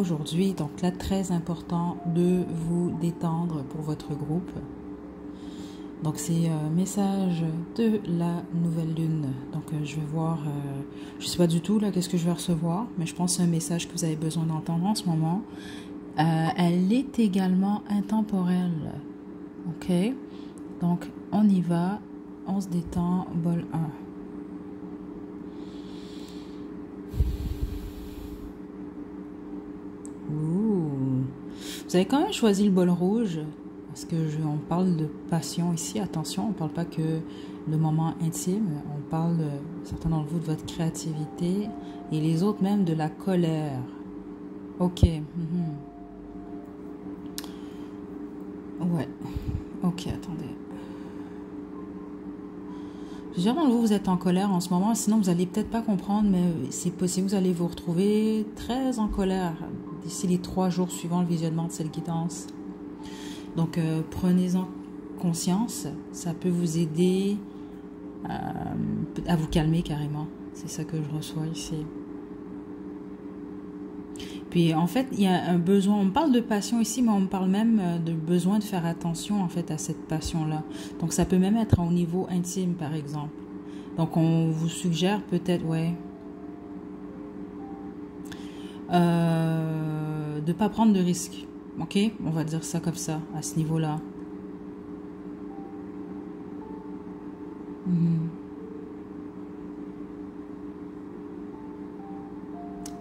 aujourd'hui. Donc là, très important de vous détendre pour votre groupe. Donc c'est un message de la nouvelle lune. Donc je vais voir, je sais pas du tout là qu'est-ce que je vais recevoir, mais je pense que c'est un message que vous avez besoin d'entendre en ce moment. Elle est également intemporelle. Ok, donc on y va, on se détend, bol 1. Ouh. Vous avez quand même choisi le bol rouge. Parce que on parle de passion ici, attention, on ne parle pas que de moments intimes, on parle, certains d'entre vous, de votre créativité et les autres même de la colère. Ok. Ouais. Ok, attendez. Plusieurs d'entre vous, vous êtes en colère en ce moment, sinon vous n'allez peut-être pas comprendre, mais c'est possible, vous allez vous retrouver très en colère d'ici les 3 jours suivant le visionnement de cette guidance. Donc, prenez-en conscience. Ça peut vous aider à vous calmer carrément. C'est ça que je reçois ici. Puis, en fait, il y a un besoin. On parle de passion ici, mais on parle même de besoin de faire attention, en fait, à cette passion-là. Donc, ça peut même être au niveau intime, par exemple. Donc, on vous suggère peut-être, ouais, de ne pas prendre de risques. Ok, on va dire ça comme ça, à ce niveau-là.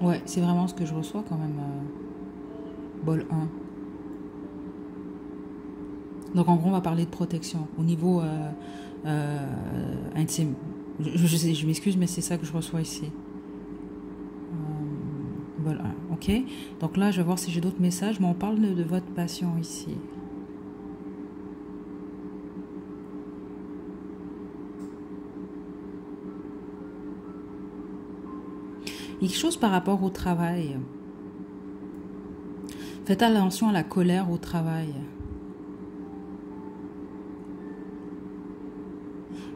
Ouais, c'est vraiment ce que je reçois quand même. Bol 1. Donc en gros, on va parler de protection au niveau intime. Je m'excuse, mais c'est ça que je reçois ici. Bol 1, ok. Donc là, je vais voir si j'ai d'autres messages, mais on parle de votre passion ici. Quelque chose par rapport au travail. Faites attention à la colère au travail.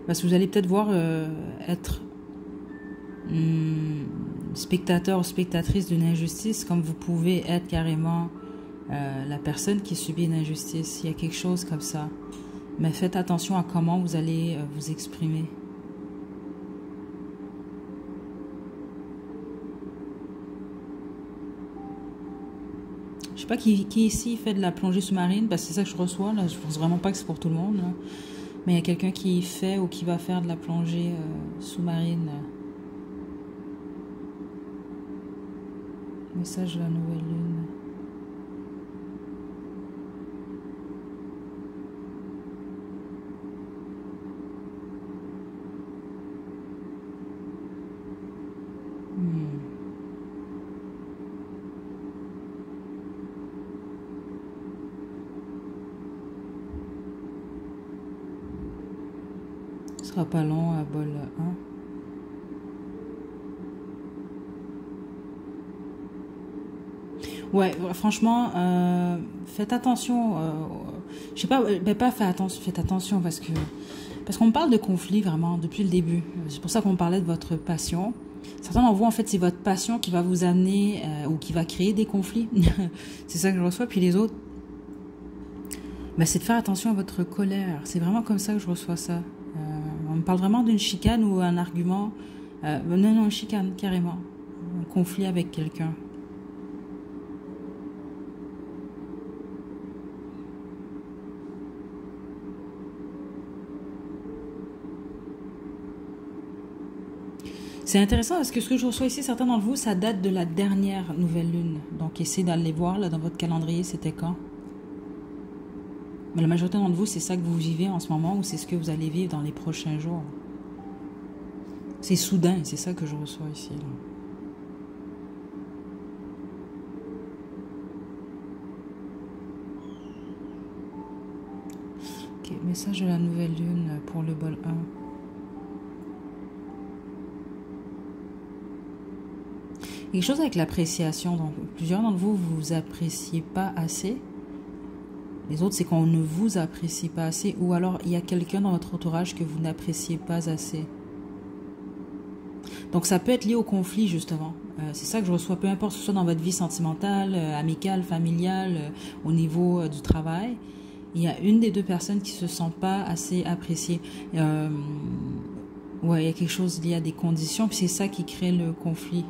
Parce que vous allez peut-être voir être spectateur ou spectatrice d'une injustice, comme vous pouvez être carrément la personne qui subit une injustice. Il y a quelque chose comme ça. Mais faites attention à comment vous allez vous exprimer. Je sais pas qui ici fait de la plongée sous-marine, parce que c'est ça que je reçois. Là, je pense vraiment pas que c'est pour tout le monde. Là. Mais il y a quelqu'un qui fait ou qui va faire de la plongée sous-marine. Message de la nouvelle lune. Ce sera pas long à bol 1. Ouais, franchement, faites attention. Je sais pas, pas faites attention parce qu'on parle de conflit vraiment depuis le début. C'est pour ça qu'on parlait de votre passion. Certains d'entre vous, en fait, c'est votre passion qui va vous amener ou qui va créer des conflits. C'est ça que je reçois. Puis les autres, c'est de faire attention à votre colère. C'est vraiment comme ça que je reçois ça. On me parle vraiment d'une chicane ou un argument. Non, une chicane, carrément. Un conflit avec quelqu'un. C'est intéressant parce que ce que je reçois ici, certains d'entre vous, ça date de la dernière nouvelle lune. Donc, essayez d'aller voir là dans votre calendrier, c'était quand. Mais la majorité d'entre vous, c'est ça que vous vivez en ce moment ou c'est ce que vous allez vivre dans les prochains jours. C'est soudain, c'est ça que je reçois ici. Là. Ok, message de la nouvelle lune pour le bol 1. Quelque chose avec l'appréciation. Donc, plusieurs d'entre vous, vous appréciez pas assez. Les autres, c'est qu'on ne vous apprécie pas assez. Ou alors, il y a quelqu'un dans votre entourage que vous n'appréciez pas assez. Donc ça peut être lié au conflit justement. C'est ça que je reçois, peu importe que ce soit dans votre vie sentimentale, amicale, familiale, au niveau du travail. Il y a une des deux personnes qui se sent pas assez appréciée. Ouais, il y a quelque chose lié à des conditions, puis c'est ça qui crée le conflit.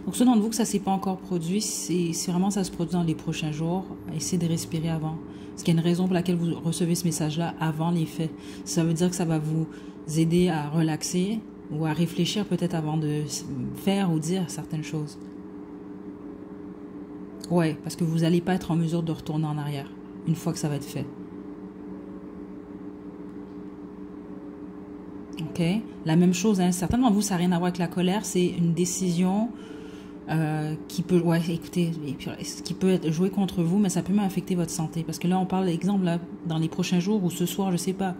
Donc ceux d'entre vous que ça s'est pas encore produit, c'est vraiment ça se produit dans les prochains jours. Essayez de respirer avant. Parce qu'il y a une raison pour laquelle vous recevez ce message-là avant les faits. Ça veut dire que ça va vous aider à relaxer ou à réfléchir peut-être avant de faire ou dire certaines choses. Ouais, parce que vous n'allez pas être en mesure de retourner en arrière une fois que ça va être fait. Ok? La même chose, hein, certainement vous, ça n'a rien à voir avec la colère, c'est une décision qui peut, ouais, écoutez, qui peut être joué contre vous, mais ça peut même affecter votre santé. Parce que là, on parle, exemple, là, dans les prochains jours ou ce soir, je sais pas,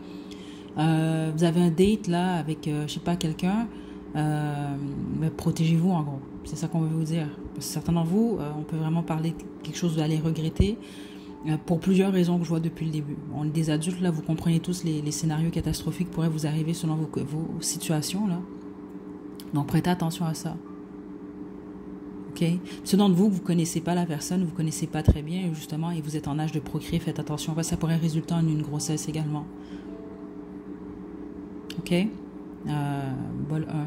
vous avez un date là avec, je sais pas, quelqu'un, mais protégez-vous en gros. C'est ça qu'on veut vous dire. Parce que certains d'entre vous, on peut vraiment parler de quelque chose que vous allez regretter pour plusieurs raisons que je vois depuis le début. On est des adultes, là, vous comprenez tous les scénarios catastrophiques qui pourraient vous arriver selon vos situations, là. Donc, prêtez attention à ça. OK? Ceux d'entre vous, vous ne connaissez pas la personne, vous ne connaissez pas très bien, justement, et vous êtes en âge de procréer, faites attention. Parce que ça pourrait résulter en une grossesse également. OK? Bol 1.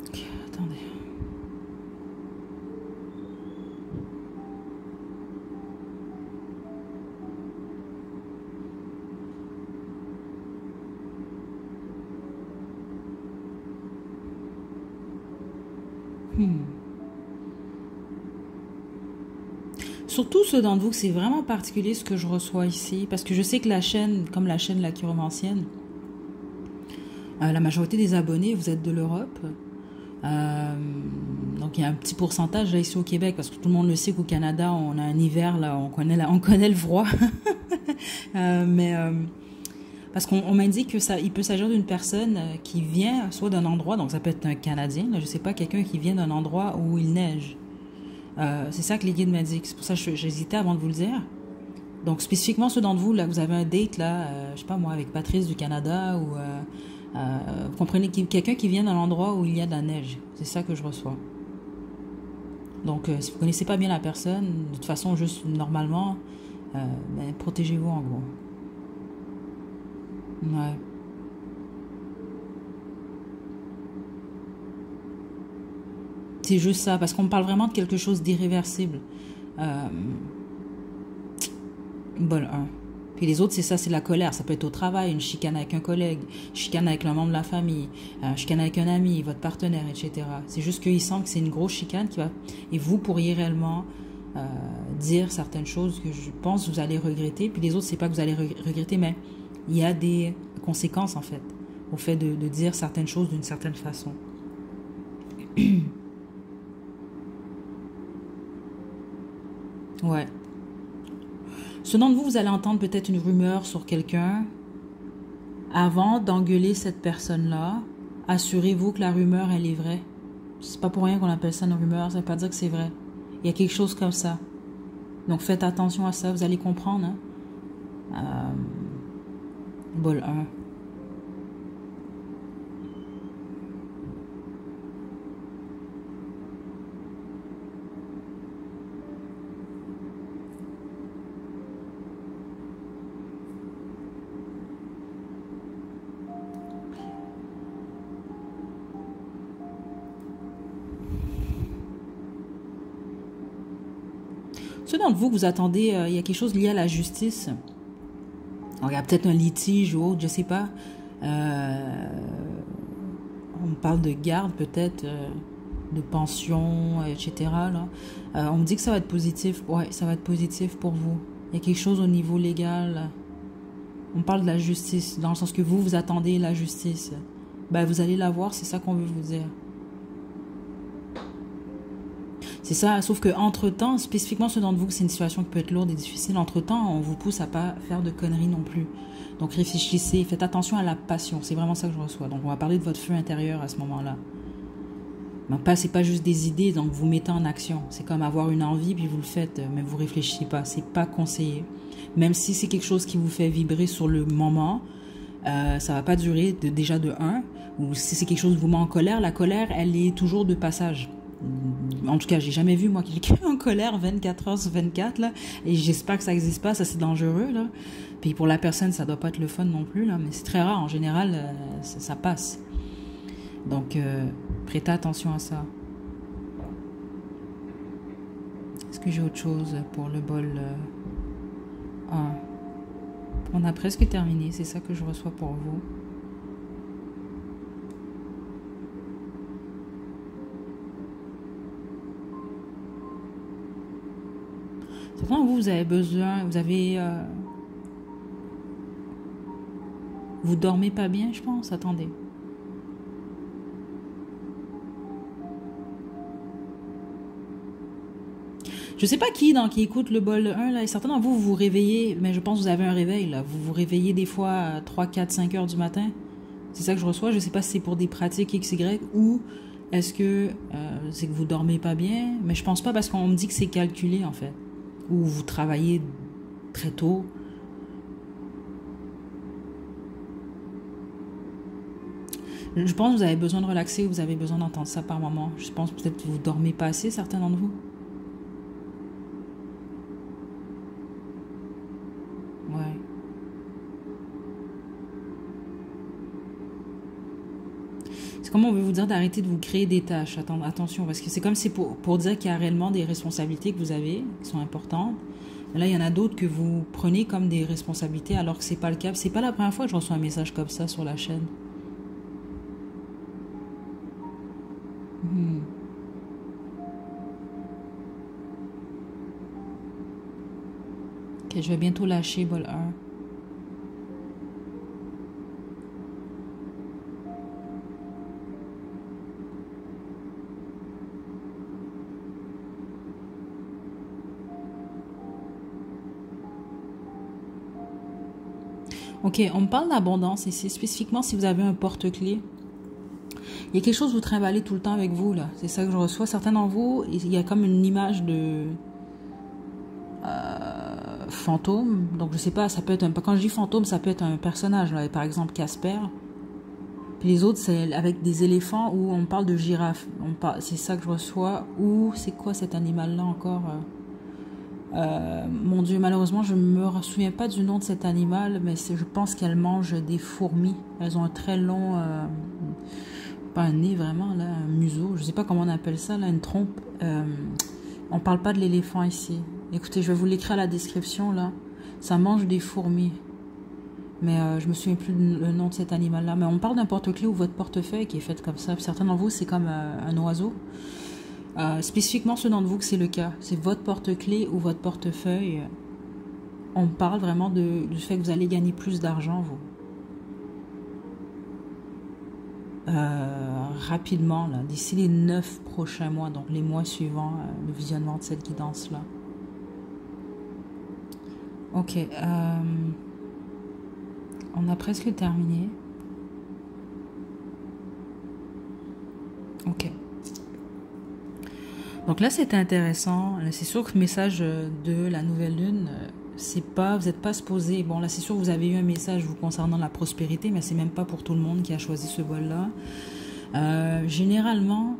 OK, attendez. Surtout ceux d'entre vous que c'est vraiment particulier ce que je reçois ici, parce que je sais que la chaîne, comme la chaîne La Chiromancienne, la majorité des abonnés, vous êtes de l'Europe. Donc il y a un petit pourcentage là ici au Québec, parce que tout le monde le sait qu'au Canada, on a un hiver, là, on connaît le froid. Parce qu'on m'indique que ça, il peut s'agir d'une personne qui vient soit d'un endroit, donc ça peut être un Canadien, là, je sais pas, quelqu'un qui vient d'un endroit où il neige. C'est ça que les guides m'indiquent. C'est pour ça que j'hésitais avant de vous le dire. Donc, spécifiquement, ceux d'entre vous, là, vous avez un date, là, je sais pas moi, avec Patrice du Canada, ou vous comprenez, quelqu'un qui vient d'un endroit où il y a de la neige. C'est ça que je reçois. Donc, si vous connaissez pas bien la personne, de toute façon, juste normalement, ben, protégez-vous en gros. Ouais. C'est juste ça, parce qu'on me parle vraiment de quelque chose d'irréversible. Euh, Bol 1. Puis les autres, c'est ça, c'est la colère. Ça peut être au travail, une chicane avec un collègue, une chicane avec un membre de la famille, une chicane avec un ami, votre partenaire, etc. C'est juste qu'il semble que c'est une grosse chicane qui va... Et vous pourriez réellement dire certaines choses que je pense que vous allez regretter. Puis les autres, c'est pas que vous allez regretter, mais il y a des conséquences, en fait, au fait de dire certaines choses d'une certaine façon. Ouais. Selon vous, vous allez entendre peut-être une rumeur sur quelqu'un. Avant d'engueuler cette personne-là, assurez-vous que la rumeur, elle est vraie. C'est pas pour rien qu'on appelle ça une rumeur, ça veut pas dire que c'est vrai. Il y a quelque chose comme ça. Donc faites attention à ça, vous allez comprendre. Hein? Bol 1. Ceux d'entre vous, vous attendez, il y a quelque chose lié à la justice. Alors, il y a peut-être un litige ou autre, je sais pas. On me parle de garde peut-être, de pension, etc. Là. On me dit que ça va être positif. Ouais, ça va être positif pour vous. Il y a quelque chose au niveau légal. On parle de la justice, dans le sens que vous attendez la justice. Ben, vous allez la voir, c'est ça qu'on veut vous dire. C'est ça, sauf que entre-temps, spécifiquement ceux d'entre vous que c'est une situation qui peut être lourde et difficile, entre-temps, on vous pousse à pas faire de conneries non plus. Donc réfléchissez, faites attention à la passion, c'est vraiment ça que je reçois. Donc on va parler de votre feu intérieur à ce moment-là. C'est pas juste des idées, donc vous mettez en action. C'est comme avoir une envie, puis vous le faites, mais vous réfléchissez pas. C'est pas conseillé. Même si c'est quelque chose qui vous fait vibrer sur le moment, ça va pas durer déjà de un. Ou si c'est quelque chose qui vous met en colère, la colère, elle est toujours de passage. En tout cas, j'ai jamais vu, moi, quelqu'un en colère 24 heures sur 24, là. Et j'espère que ça existe pas, ça c'est dangereux, là. Puis pour la personne, ça doit pas être le fun non plus, là. Mais c'est très rare, en général, ça passe. Donc, prêtez attention à ça. Est-ce que j'ai autre chose pour le bol 1? On a presque terminé, c'est ça que je reçois pour vous. Certains vous avez besoin, vous dormez pas bien, je pense. Attendez. Je sais pas qui écoute le bol 1 là, et certains d'entre vous vous réveillez, mais je pense que vous avez un réveil là. Vous vous réveillez des fois à 3, 4, 5 heures du matin. C'est ça que je reçois. Je sais pas si c'est pour des pratiques XY ou est-ce que c'est que vous dormez pas bien. Mais je pense pas parce qu'on me dit que c'est calculé en fait. Ou vous travaillez très tôt. Je pense que vous avez besoin de relaxer, vous avez besoin d'entendre ça par moment. Je pense peut-être que vous dormez pas assez, certains d'entre vous. Ouais. C'est comme on veut vous dire d'arrêter de vous créer des tâches. Attention, parce que c'est comme si pour dire qu'il y a réellement des responsabilités que vous avez, qui sont importantes. Mais là, il y en a d'autres que vous prenez comme des responsabilités alors que c'est pas le cas. C'est pas la première fois que je reçois un message comme ça sur la chaîne. Ok, je vais bientôt lâcher bol 1. Ok, on me parle d'abondance ici, spécifiquement si vous avez un porte-clés. Il y a quelque chose que vous trimballez tout le temps avec vous, là. C'est ça que je reçois. Certains d'entre vous, il y a comme une image de fantôme. Donc, je sais pas, ça peut être quand je dis fantôme, ça peut être un personnage, là. Par exemple, Casper. Puis les autres, c'est avec des éléphants où on parle de girafe. C'est ça que je reçois. Ou c'est quoi cet animal-là encore mon Dieu, malheureusement, je me souviens pas du nom de cet animal, mais je pense qu'elles mangent des fourmis. Elles ont un très long, pas un nez vraiment, là, un museau. Je sais pas comment on appelle ça, là, une trompe. On parle pas de l'éléphant ici. Écoutez, je vais vous l'écrire à la description, là. Ça mange des fourmis. Mais je me souviens plus le nom de cet animal-là. Mais on parle d'un porte-clés ou votre portefeuille qui est fait comme ça. Puis certains d'entre vous, c'est comme un oiseau. Spécifiquement ceux d'entre vous que c'est le cas, c'est votre porte-clés ou votre portefeuille. On parle vraiment du fait que vous allez gagner plus d'argent, vous. Rapidement, là, d'ici les 9 prochains mois, donc les mois suivants, le visionnement de cette guidance-là. Ok, on a presque terminé. Ok. Donc là, c'est intéressant. C'est sûr que le message de la nouvelle lune, c'est pas, vous n'êtes pas supposé. Bon, là, c'est sûr que vous avez eu un message vous concernant la prospérité, mais c'est même pas pour tout le monde qui a choisi ce bol-là. Généralement,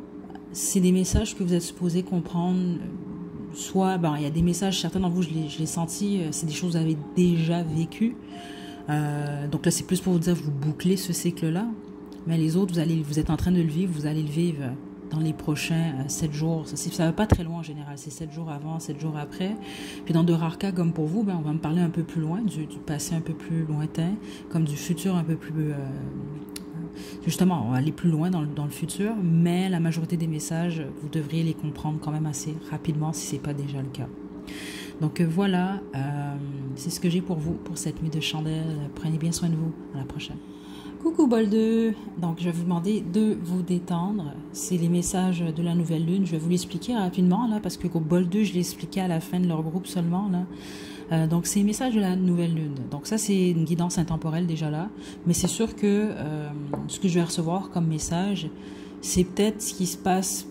c'est des messages que vous êtes supposé comprendre. Soit, il y a des messages, certains d'entre vous, je l'ai senti, c'est des choses que vous avez déjà vécues. Donc là, c'est plus pour vous dire, vous bouclez ce cycle-là. Mais les autres, vous êtes en train de le vivre, vous allez le vivre dans les prochains 7 jours. Ça va pas très loin en général, c'est 7 jours avant, 7 jours après. Puis dans de rares cas, comme pour vous, on va me parler un peu plus loin, du passé un peu plus lointain, comme du futur un peu plus... justement, on va aller plus loin dans le futur, mais la majorité des messages, vous devriez les comprendre quand même assez rapidement si c'est pas déjà le cas. Donc voilà, c'est ce que j'ai pour vous, pour cette nuit de chandelle. Prenez bien soin de vous. À la prochaine. Coucou bol 2, donc je vais vous demander de vous détendre, c'est les messages de la nouvelle lune, je vais vous l'expliquer rapidement là, parce que au bol 2 je l'ai expliqué à la fin de leur groupe seulement là, donc c'est les messages de la nouvelle lune, donc ça c'est une guidance intemporelle déjà là, mais c'est sûr que ce que je vais recevoir comme message, C'est peut-être ce qui se passe,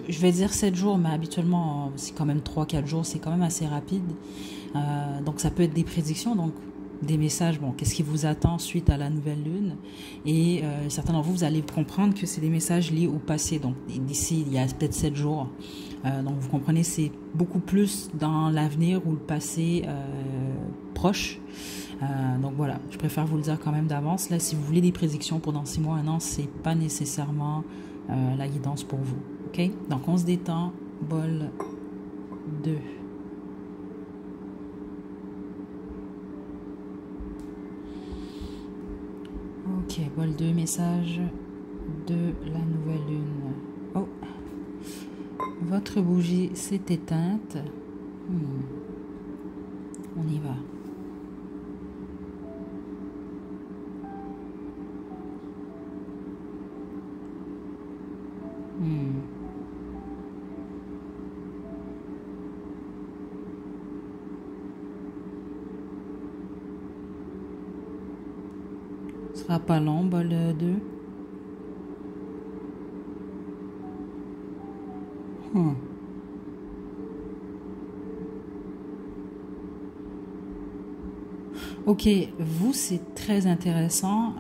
je vais dire 7 jours, mais habituellement, c'est quand même 3 4 jours, c'est quand même assez rapide. Donc ça peut être des prédictions, donc des messages, bon, qu'est-ce qui vous attend suite à la nouvelle lune. Et certains d'entre vous, vous allez comprendre que c'est des messages liés au passé, donc d'ici, il y a peut-être 7 jours. Donc vous comprenez, c'est beaucoup plus dans l'avenir ou le passé proche. Donc voilà, je préfère vous le dire quand même d'avance. Là, si vous voulez des prédictions pour dans 6 mois, 1 an, c'est pas nécessairement la guidance pour vous. Ok? Donc on se détend. Bol 2. Ok, bol 2, message de la nouvelle lune. Oh, votre bougie s'est éteinte. On y va. Ce sera pas long, bol 2. Ok, vous, c'est très intéressant.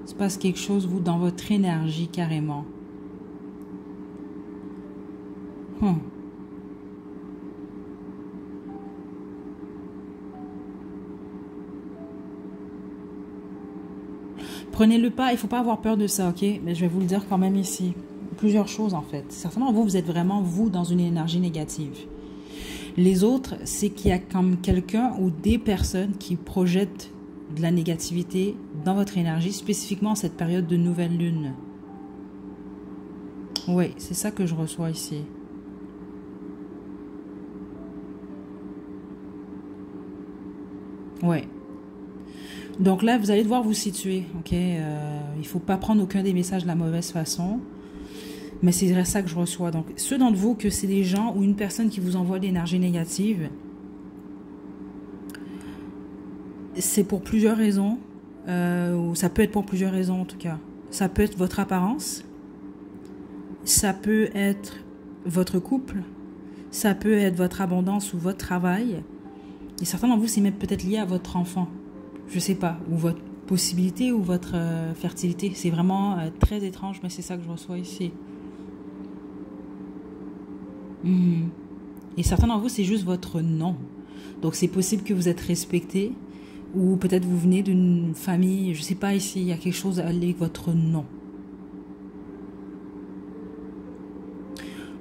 Il se passe quelque chose, vous, dans votre énergie, carrément. Prenez le pas, il ne faut pas avoir peur de ça, ok? Mais je vais vous le dire quand même ici. Plusieurs choses, en fait. Certainement, vous êtes vraiment, vous, dans une énergie négative. Les autres, c'est qu'il y a comme quelqu'un ou des personnes qui projettent de la négativité dans votre énergie, spécifiquement en cette période de nouvelle lune. Oui, c'est ça que je reçois ici. Ouais. Donc là, vous allez devoir vous situer, ok? Il ne faut pas prendre aucun des messages de la mauvaise façon. Mais c'est ça que je reçois. Donc, ceux d'entre vous que c'est des gens ou une personne qui vous envoie de l'énergie négative, c'est pour plusieurs raisons. Ou ça peut être pour plusieurs raisons en tout cas. Ça peut être votre apparence. Ça peut être votre couple. Ça peut être votre abondance ou votre travail. Et certains d'entre vous, c'est même peut-être lié à votre enfant. Je sais pas. Ou votre possibilité ou votre fertilité. C'est vraiment très étrange, mais c'est ça que je reçois ici. Et certains d'entre vous, c'est juste votre nom. Donc, c'est possible que vous êtes respecté. Ou peut-être vous venez d'une famille, je sais pas ici, il y a quelque chose avec votre nom.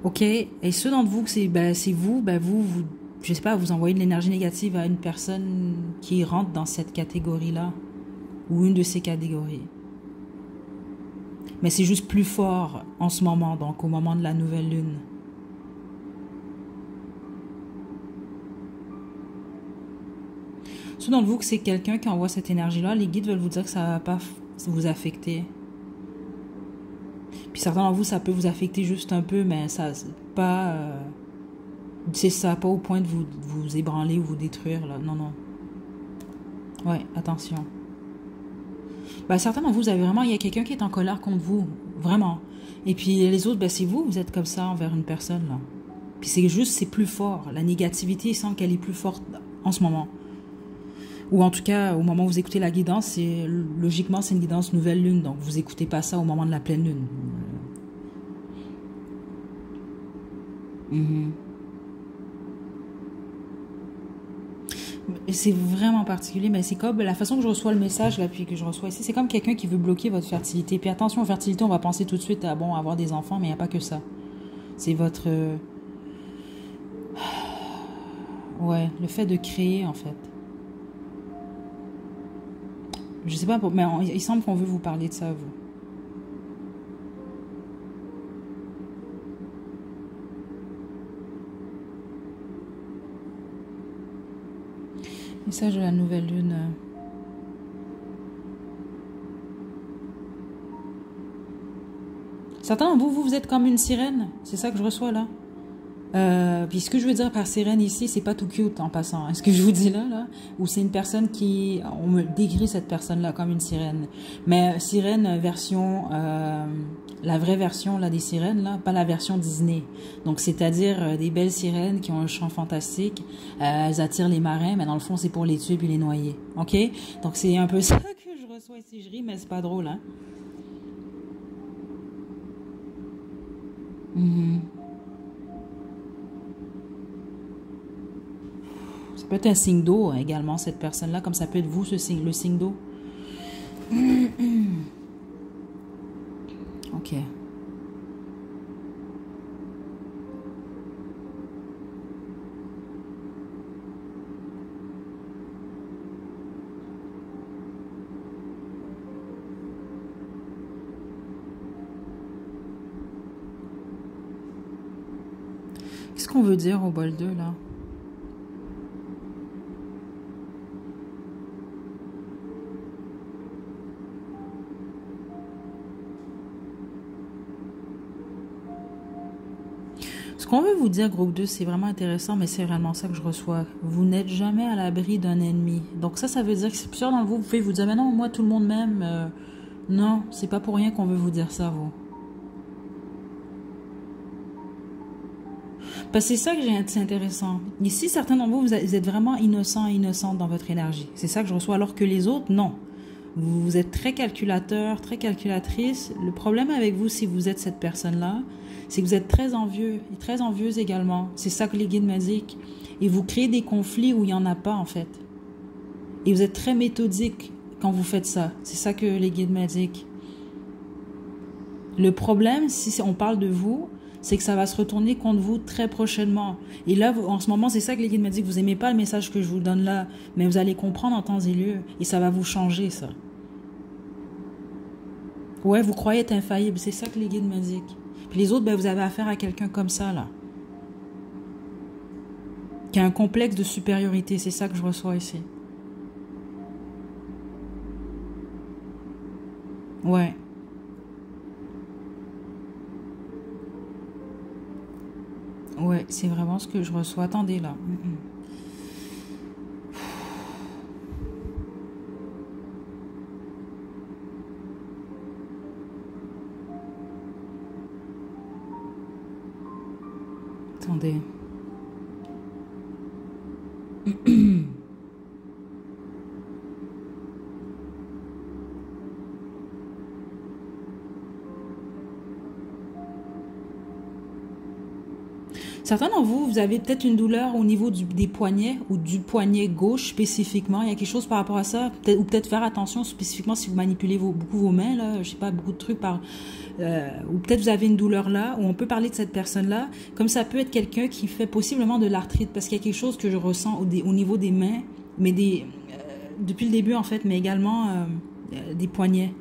Ok, et ceux d'entre vous, c'est vous, vous, je sais pas, vous envoyez de l'énergie négative à une personne qui rentre dans cette catégorie-là. Ou une de ces catégories. Mais c'est juste plus fort en ce moment, donc au moment de la nouvelle lune. Ceux d'entre vous que c'est quelqu'un qui envoie cette énergie-là, les guides veulent vous dire que ça ne va pas vous affecter. Puis certains d'entre vous, ça peut vous affecter juste un peu, mais ça, pas... c'est ça, pas au point de vous ébranler ou vous détruire, là. Non, non. Ouais, attention. Certains d'entre vous, vous avez vraiment... Il y a quelqu'un qui est en colère contre vous. Vraiment. Et puis les autres, c'est vous, vous êtes comme ça envers une personne, là. Puis c'est juste, c'est plus fort. La négativité, il semble qu'elle est plus forte en ce moment. Ou en tout cas, au moment où vous écoutez la guidance, logiquement, c'est une guidance nouvelle lune. Donc, vous n'écoutez pas ça au moment de la pleine lune. C'est vraiment particulier, mais c'est comme la façon que je reçois le message, là, puis que je reçois ici, c'est comme quelqu'un qui veut bloquer votre fertilité. Puis attention, fertilité, on va penser tout de suite à, bon, avoir des enfants, mais il n'y a pas que ça. C'est votre... Ouais, le fait de créer, en fait. Je sais pas, mais il semble qu'on veut vous parler de ça, vous. Message de la nouvelle lune. Certains d'entre vous, vous êtes comme une sirène. C'est ça que je reçois là. Puis ce que je veux dire par sirène ici, c'est pas tout cute en passant. Est-ce que je vous dis là, ou c'est une personne qui, on me décrit cette personne-là comme une sirène. Mais sirène version, la vraie version là des sirènes là, pas la version Disney. Donc c'est-à-dire des belles sirènes qui ont un chant fantastique. Elles attirent les marins, mais dans le fond c'est pour les tuer puis les noyer. Ok? Donc c'est un peu ça que je reçois ici. Je ris, mais c'est pas drôle, hein. Mhm. Ça peut être un signe d'eau également, cette personne-là, comme ça peut être vous, ce signe, le signe d'eau. Ok. Qu'est-ce qu'on veut dire au bol 2 là? Ce qu'on veut vous dire, groupe 2, c'est vraiment intéressant, mais c'est vraiment ça que je reçois. Vous n'êtes jamais à l'abri d'un ennemi. Donc ça veut dire que c'est plusieurs d'entre vous, vous pouvez vous dire, mais non, moi, tout le monde m'aime. Non, c'est pas pour rien qu'on veut vous dire ça, vous. Parce que c'est ça que c'est intéressant. Ici, certains d'entre vous, vous êtes vraiment innocents et innocentes dans votre énergie. C'est ça que je reçois, alors que les autres, non. Vous êtes très calculateur, très calculatrice. Le problème avec vous, si vous êtes cette personne-là, c'est que vous êtes très envieux et très envieuse également. C'est ça que les guides m'indiquent. Et vous créez des conflits où il n'y en a pas, en fait. Et vous êtes très méthodique quand vous faites ça. C'est ça que les guides m'indiquent. Le problème, si on parle de vous, c'est que ça va se retourner contre vous très prochainement. Et là, en ce moment, c'est ça que les guides m'ont dit, que vous n'aimez pas le message que je vous donne là, mais vous allez comprendre en temps et lieu, et ça va vous changer, ça. Ouais, vous croyez être infaillible, c'est ça que les guides m'indiquent. Puis les autres, ben, vous avez affaire à quelqu'un comme ça, là, qui a un complexe de supériorité, c'est ça que je reçois ici. Ouais. Ouais, c'est vraiment ce que je reçois. Attendez, là. Attendez. Certains d'entre vous, vous avez peut-être une douleur au niveau des poignets ou du poignet gauche spécifiquement. Il y a quelque chose par rapport à ça. Ou peut-être faire attention spécifiquement si vous manipulez beaucoup vos mains, là, je sais pas, beaucoup de trucs par... ou peut-être vous avez une douleur là, ou on peut parler de cette personne-là. Comme ça peut être quelqu'un qui fait possiblement de l'arthrite, parce qu'il y a quelque chose que je ressens au niveau des mains, mais depuis le début en fait, mais également des poignets.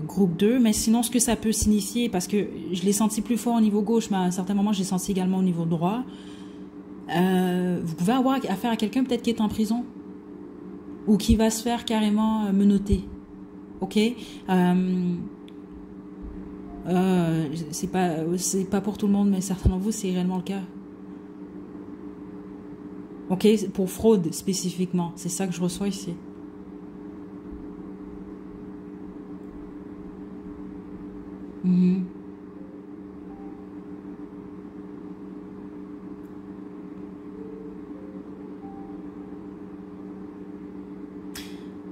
Groupe 2, mais sinon ce que ça peut signifier, parce que je l'ai senti plus fort au niveau gauche, mais à un certain moment j'ai senti également au niveau droit, vous pouvez avoir affaire à quelqu'un peut-être qui est en prison, ou qui va se faire carrément menotter, ok, c'est pas pour tout le monde, mais certains d'entre vous c'est réellement le cas, ok, pour fraude spécifiquement, c'est ça que je reçois ici. Mhm.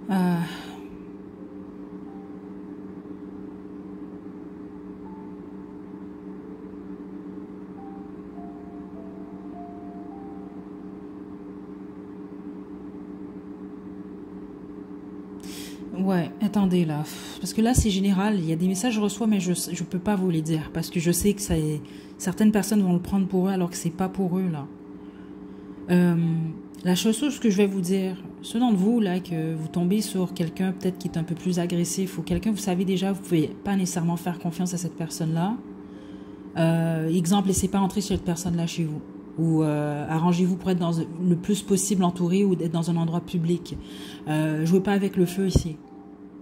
Euh, ouais, attendez là, parce que là c'est général, il y a des messages que je reçois, mais je peux pas vous les dire, parce que je sais que certaines personnes vont le prendre pour eux, alors que c'est pas pour eux là. Euh, la chose que je vais vous dire, ceux d'entre vous là que vous tombez sur quelqu'un peut-être qui est un peu plus agressif, ou quelqu'un vous savez déjà, vous pouvez pas nécessairement faire confiance à cette personne-là. Exemple, laissez pas entrer cette personne-là chez vous. Ou arrangez-vous pour être le plus possible entouré ou d'être dans un endroit public. Jouez pas avec le feu ici.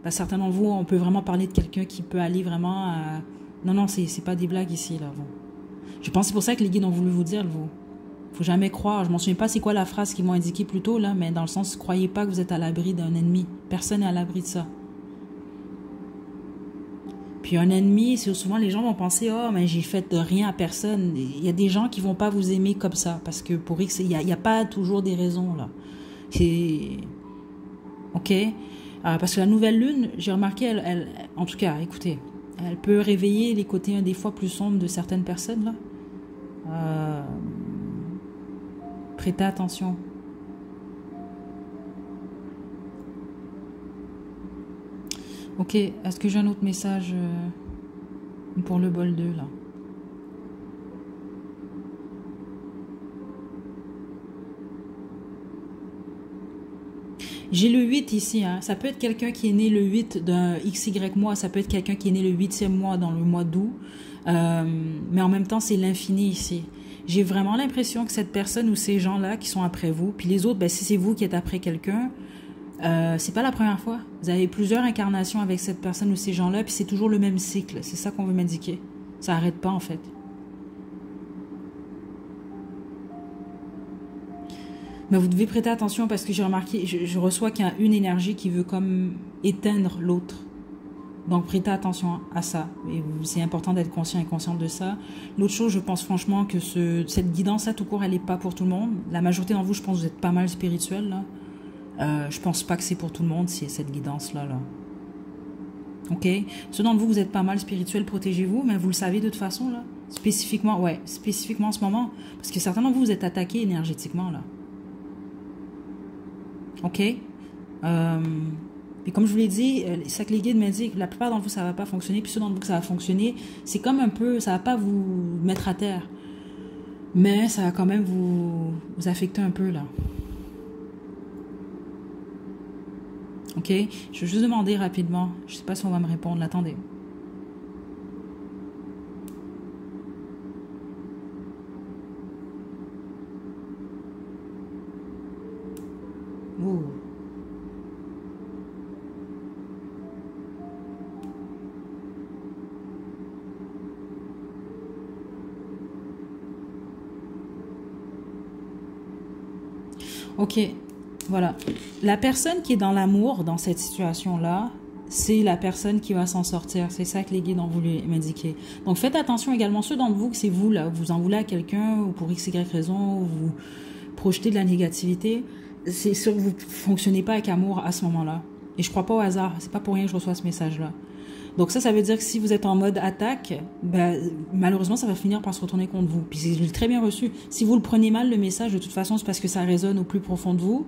Parce que certains d'entre vous, on peut vraiment parler de quelqu'un qui peut aller vraiment à... Non, non, c'est pas des blagues ici, là. Bon. Je pense que c'est pour ça que les guides ont voulu vous dire, vous. Faut jamais croire. Je m'en souviens pas c'est quoi la phrase qu'ils m'ont indiqué plus tôt, là, mais dans le sens, croyez pas que vous êtes à l'abri d'un ennemi. Personne n'est à l'abri de ça. Puis un ennemi, souvent les gens vont penser, oh, mais j'ai fait de rien à personne. Il y a des gens qui vont pas vous aimer comme ça, parce que pour X, il y a pas toujours des raisons, là. C'est... Ok? Parce que la nouvelle lune, j'ai remarqué, en tout cas, écoutez, elle peut réveiller les côtés des fois plus sombres de certaines personnes, là. Prêtez attention. Ok, est-ce que j'ai un autre message pour le bol 2, là? J'ai le 8 ici, hein. Ça peut être quelqu'un qui est né le 8 d'un XY mois, ça peut être quelqu'un qui est né le 8e mois dans le mois d'août, mais en même temps, c'est l'infini ici. J'ai vraiment l'impression que cette personne ou ces gens-là qui sont après vous, puis les autres, ben, si c'est vous qui êtes après quelqu'un, c'est pas la première fois. Vous avez plusieurs incarnations avec cette personne ou ces gens-là, puis c'est toujours le même cycle. C'est ça qu'on veut m'indiquer. Ça arrête pas, en fait. Mais vous devez prêter attention parce que j'ai remarqué, je reçois qu'il y a une énergie qui veut comme éteindre l'autre. Donc prêtez attention à ça. Et c'est important d'être conscient et consciente de ça. L'autre chose, je pense franchement que cette guidance-là, tout court, elle n'est pas pour tout le monde. La majorité d'entre vous, je pense que vous êtes pas mal spirituel, là. Je pense pas que c'est pour tout le monde, cette guidance-là. Là. Ok? Ceux d'entre vous, vous êtes pas mal spirituel, protégez-vous, mais vous le savez de toute façon, là. Spécifiquement, ouais, spécifiquement en ce moment. Parce que certains d'entre vous, vous êtes attaqués énergétiquement, là. Ok? Et comme je vous l'ai dit, ça que les guides m'ont dit que la plupart d'entre vous, ça va pas fonctionner, puis ceux d'entre vous que ça va fonctionner, c'est comme un peu, ça va pas vous mettre à terre. Mais ça va quand même vous affecter un peu, là. Ok? Je vais juste demander rapidement. Je sais pas si on va me répondre. Attendez. Ouh. Ok, voilà. La personne qui est dans l'amour, dans cette situation-là, c'est la personne qui va s'en sortir. C'est ça que les guides ont voulu m'indiquer. Donc faites attention également, ceux d'entre vous que c'est vous, là, vous en voulez à quelqu'un, ou pour x, y raison, ou vous projetez de la négativité, c'est sûr que vous ne fonctionnez pas avec amour à ce moment-là. Et je crois pas au hasard, c'est pas pour rien que je reçois ce message-là. Donc ça veut dire que si vous êtes en mode attaque, ben, malheureusement, ça va finir par se retourner contre vous. Puis c'est très bien reçu. Si vous le prenez mal, le message, de toute façon, c'est parce que ça résonne au plus profond de vous.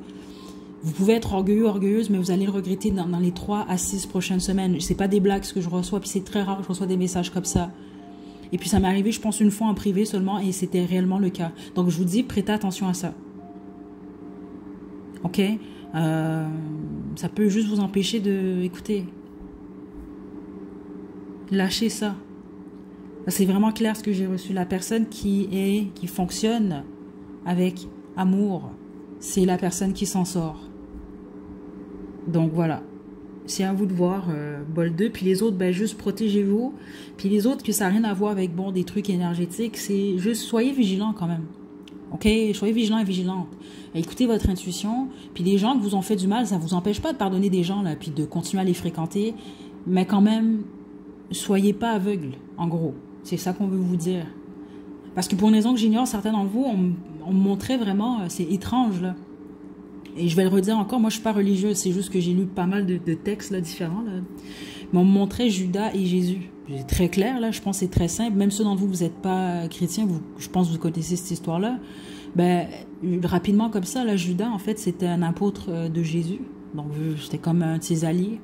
Vous pouvez être orgueilleux, orgueilleuse, mais vous allez le regretter dans les 3 à 6 prochaines semaines. C'est pas des blagues ce que je reçois, puis c'est très rare que je reçois des messages comme ça. Et puis ça m'est arrivé, je pense, une fois en privé seulement, et c'était réellement le cas. Donc je vous dis, prêtez attention à ça. Ok? Ça peut juste vous empêcher de... Écoutez, lâchez ça. C'est vraiment clair ce que j'ai reçu. La personne qui fonctionne avec amour, c'est la personne qui s'en sort. Donc voilà. C'est à vous de voir, bol 2. Puis les autres, ben juste protégez-vous. Puis les autres, que ça n'a rien à voir avec bon, des trucs énergétiques, c'est juste soyez vigilants quand même. Ok? Soyez vigilants et vigilantes. Écoutez votre intuition. Puis les gens qui vous ont fait du mal, ça ne vous empêche pas de pardonner des gens, là, puis de continuer à les fréquenter. Mais quand même, soyez pas aveugles, en gros. C'est ça qu'on veut vous dire. Parce que pour une raison que j'ignore, certains d'entre vous, on me montrait vraiment, c'est étrange, là. Et je vais le redire encore, moi je suis pas religieuse, c'est juste que j'ai lu pas mal de textes là, différents. Là. Mais on me montrait Judas et Jésus. C'est très clair, là, je pense que c'est très simple. Même ceux d'entre vous, vous n'êtes pas chrétiens, je pense que vous connaissez cette histoire-là. Ben, rapidement comme ça, là, Judas, en fait, c'était un apôtre de Jésus. Donc, c'était comme un de ses alliés.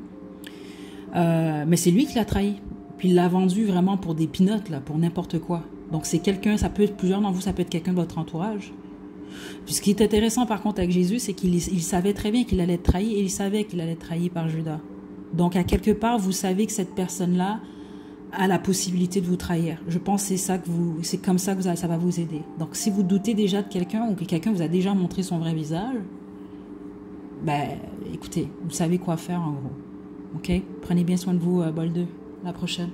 Mais c'est lui qui l'a trahi. Puis il l'a vendu vraiment pour des pinottes, là, pour n'importe quoi. Donc c'est quelqu'un, ça peut être plusieurs d'entre vous, ça peut être quelqu'un de votre entourage. Puis ce qui est intéressant par contre avec Jésus, c'est qu'il savait très bien qu'il allait être trahi et il savait qu'il allait être trahi par Judas. Donc à quelque part, vous savez que cette personne-là a la possibilité de vous trahir. Je pense que c'est comme ça que ça va vous aider. Donc si vous doutez déjà de quelqu'un ou que quelqu'un vous a déjà montré son vrai visage, ben écoutez, vous savez quoi faire en gros. Ok? Prenez bien soin de vous, bol 2. À la prochaine.